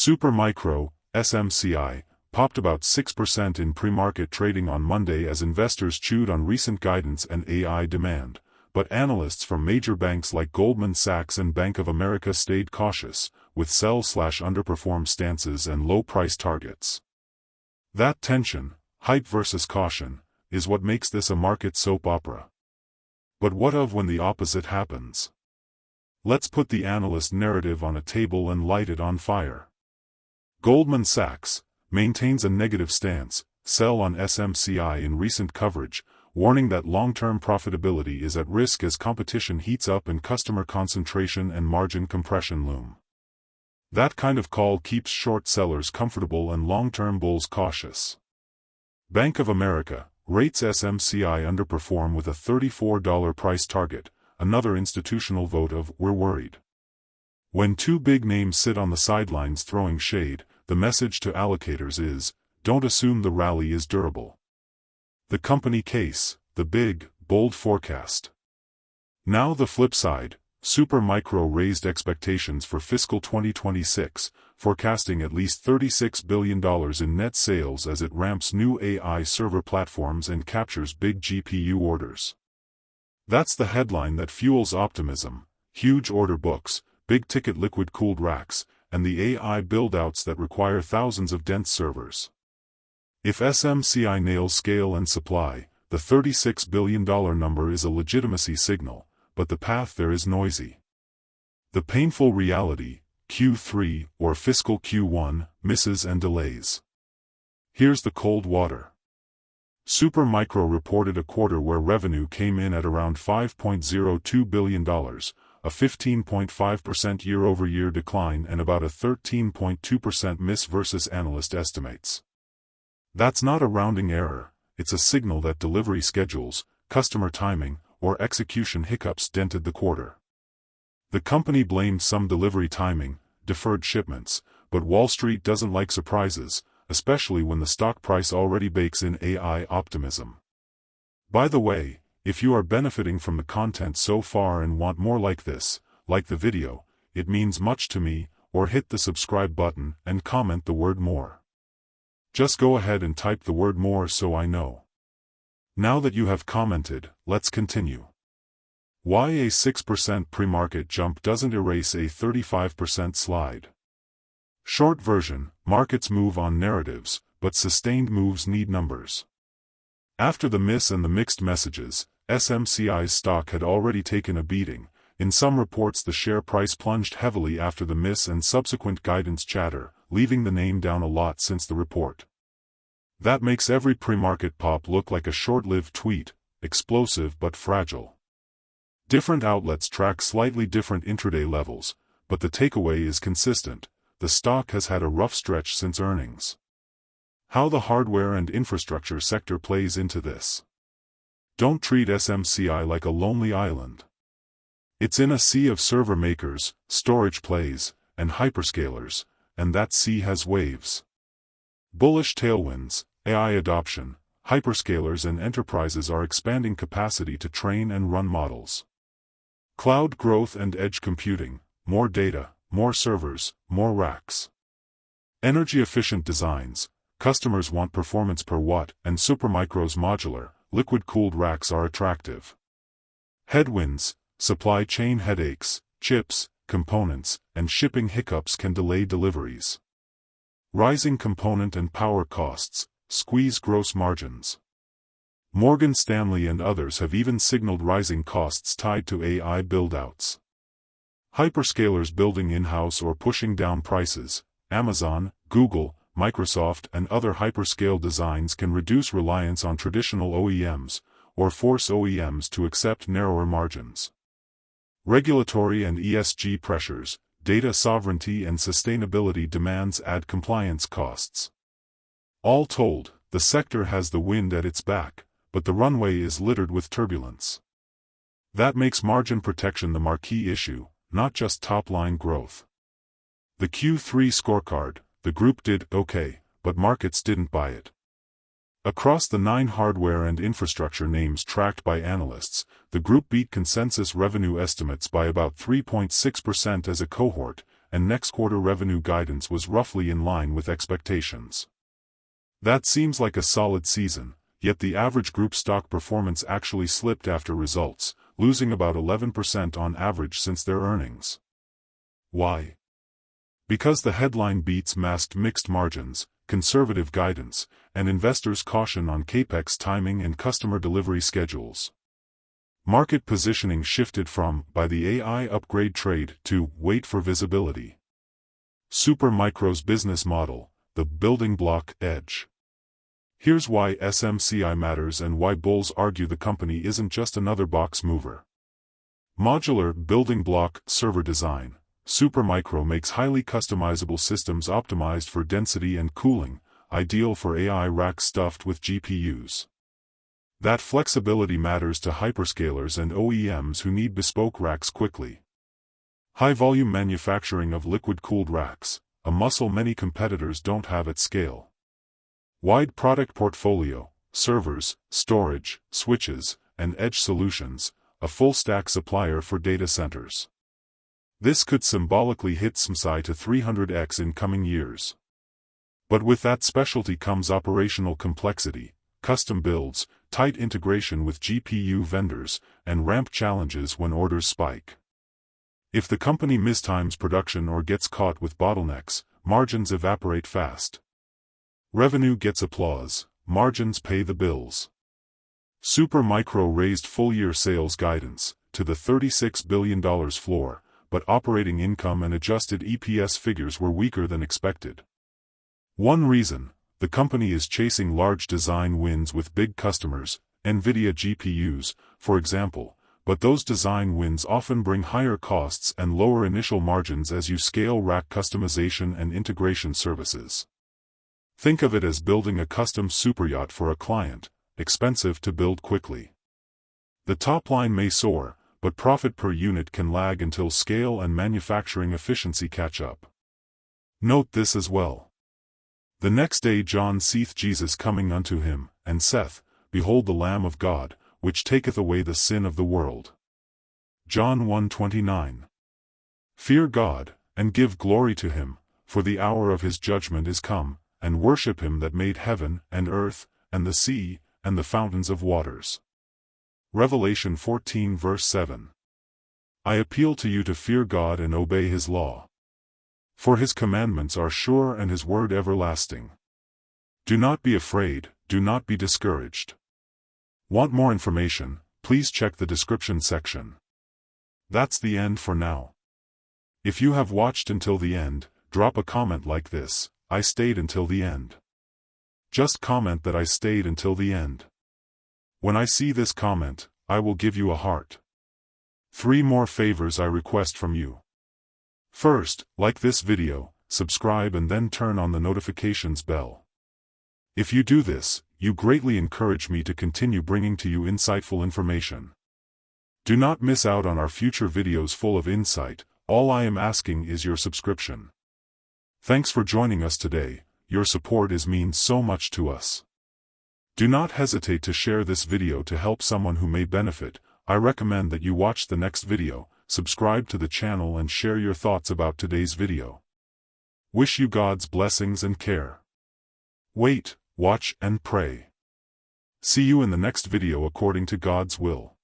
Supermicro, SMCI, popped about 6% in pre-market trading on Monday as investors chewed on recent guidance and AI demand, but analysts from major banks like Goldman Sachs and Bank of America stayed cautious, with sell/underperform stances and low price targets. That tension, hype versus caution, is what makes this a market soap opera. But what of when the opposite happens? Let's put the analyst narrative on a table and light it on fire. Goldman Sachs maintains a negative stance, sell on SMCI in recent coverage, warning that long-term profitability is at risk as competition heats up and customer concentration and margin compression loom. That kind of call keeps short sellers comfortable and long-term bulls cautious. Bank of America rates SMCI underperform with a $34 price target, another institutional vote of "we're worried." When two big names sit on the sidelines throwing shade, the message to allocators is, don't assume the rally is durable. The company case, the big, bold forecast. Now the flip side, Supermicro raised expectations for fiscal 2026, forecasting at least $36 billion in net sales as it ramps new AI server platforms and captures big GPU orders. That's the headline that fuels optimism: huge order books, big-ticket liquid-cooled racks, and the AI build-outs that require thousands of dense servers. If SMCI nails scale and supply, the $36 billion number is a legitimacy signal, but the path there is noisy. The painful reality, Q3 or fiscal Q1, misses and delays. Here's the cold water. Supermicro reported a quarter where revenue came in at around $5.02 billion, a 15.5% year-over-year decline and about a 13.2% miss versus analyst estimates. That's not a rounding error, it's a signal that delivery schedules, customer timing, or execution hiccups dented the quarter. The company blamed some delivery timing, deferred shipments, but Wall Street doesn't like surprises, especially when the stock price already bakes in AI optimism. By the way, if you are benefiting from the content so far and want more like this, like the video, it means much to me, or hit the subscribe button and comment the word more. Just go ahead and type the word more so I know. Now that you have commented, let's continue. Why a 6% pre-market jump doesn't erase a 35% slide. Short version, markets move on narratives, but sustained moves need numbers. After the miss and the mixed messages, SMCI's stock had already taken a beating. In some reports the share price plunged heavily after the miss and subsequent guidance chatter, leaving the name down a lot since the report. That makes every pre-market pop look like a short-lived tweet, explosive but fragile. Different outlets track slightly different intraday levels, but the takeaway is consistent: the stock has had a rough stretch since earnings. How the hardware and infrastructure sector plays into this. Don't treat SMCI like a lonely island. It's in a sea of server makers, storage plays, and hyperscalers, and that sea has waves. Bullish tailwinds, AI adoption, hyperscalers and enterprises are expanding capacity to train and run models. Cloud growth and edge computing, more data, more servers, more racks. Energy-efficient designs, customers want performance per watt, and Supermicro's modular, liquid-cooled racks are attractive. Headwinds, supply chain headaches, chips, components, and shipping hiccups can delay deliveries. Rising component and power costs squeeze gross margins. Morgan Stanley and others have even signaled rising costs tied to AI build-outs. Hyperscalers building in-house or pushing down prices, Amazon, Google, Microsoft and other hyperscale designs can reduce reliance on traditional OEMs, or force OEMs to accept narrower margins. Regulatory and ESG pressures, data sovereignty and sustainability demands add compliance costs. All told, the sector has the wind at its back, but the runway is littered with turbulence. That makes margin protection the marquee issue, not just top-line growth. The Q3 scorecard, the group did okay, but markets didn't buy it. Across the 9 hardware and infrastructure names tracked by analysts, the group beat consensus revenue estimates by about 3.6% as a cohort, and next quarter revenue guidance was roughly in line with expectations. That seems like a solid season, yet the average group stock performance actually slipped after results, losing about 11% on average since their earnings. Why? Because the headline beats masked mixed margins, conservative guidance, and investors' caution on capex timing and customer delivery schedules. Market positioning shifted from "buy the AI upgrade trade" to "wait for visibility." Supermicro's business model, the building block edge. Here's why SMCI matters and why bulls argue the company isn't just another box mover. Modular building block server design. Supermicro makes highly customizable systems optimized for density and cooling, ideal for AI racks stuffed with GPUs. That flexibility matters to hyperscalers and OEMs who need bespoke racks quickly. High-volume manufacturing of liquid-cooled racks, a muscle many competitors don't have at scale. Wide product portfolio, servers, storage, switches, and edge solutions, a full-stack supplier for data centers. This could symbolically hit Smci to 300x in coming years. But with that specialty comes operational complexity, custom builds, tight integration with GPU vendors, and ramp challenges when orders spike. If the company mistimes production or gets caught with bottlenecks, margins evaporate fast. Revenue gets applause, margins pay the bills. Supermicro raised full-year sales guidance to the $36 billion floor, but operating income and adjusted EPS figures were weaker than expected. One reason: the company is chasing large design wins with big customers, NVIDIA GPUs, for example, but those design wins often bring higher costs and lower initial margins as you scale rack customization and integration services. Think of it as building a custom superyacht for a client, expensive to build quickly. The top line may soar, but profit per unit can lag until scale and manufacturing efficiency catch up. Note this as well. The next day John seeth Jesus coming unto him, and saith, Behold the Lamb of God, which taketh away the sin of the world. John 1:29. Fear God, and give glory to him, for the hour of his judgment is come, and worship him that made heaven, and earth, and the sea, and the fountains of waters. Revelation 14 verse 7. I appeal to you to fear God and obey his law. For his commandments are sure and his word everlasting. Do not be afraid, do not be discouraged. Want more information? Please check the description section. That's the end for now. If you have watched until the end, drop a comment like this: I stayed until the end. Just comment that I stayed until the end. When I see this comment, I will give you a heart. 3 more favors I request from you. First, like this video, subscribe and then turn on the notifications bell. If you do this, you greatly encourage me to continue bringing to you insightful information. Do not miss out on our future videos full of insight. All I am asking is your subscription. Thanks for joining us today. Your support means so much to us. Do not hesitate to share this video to help someone who may benefit. I recommend that you watch the next video, subscribe to the channel and share your thoughts about today's video. Wish you God's blessings and care. Wait, watch and pray. See you in the next video according to God's will.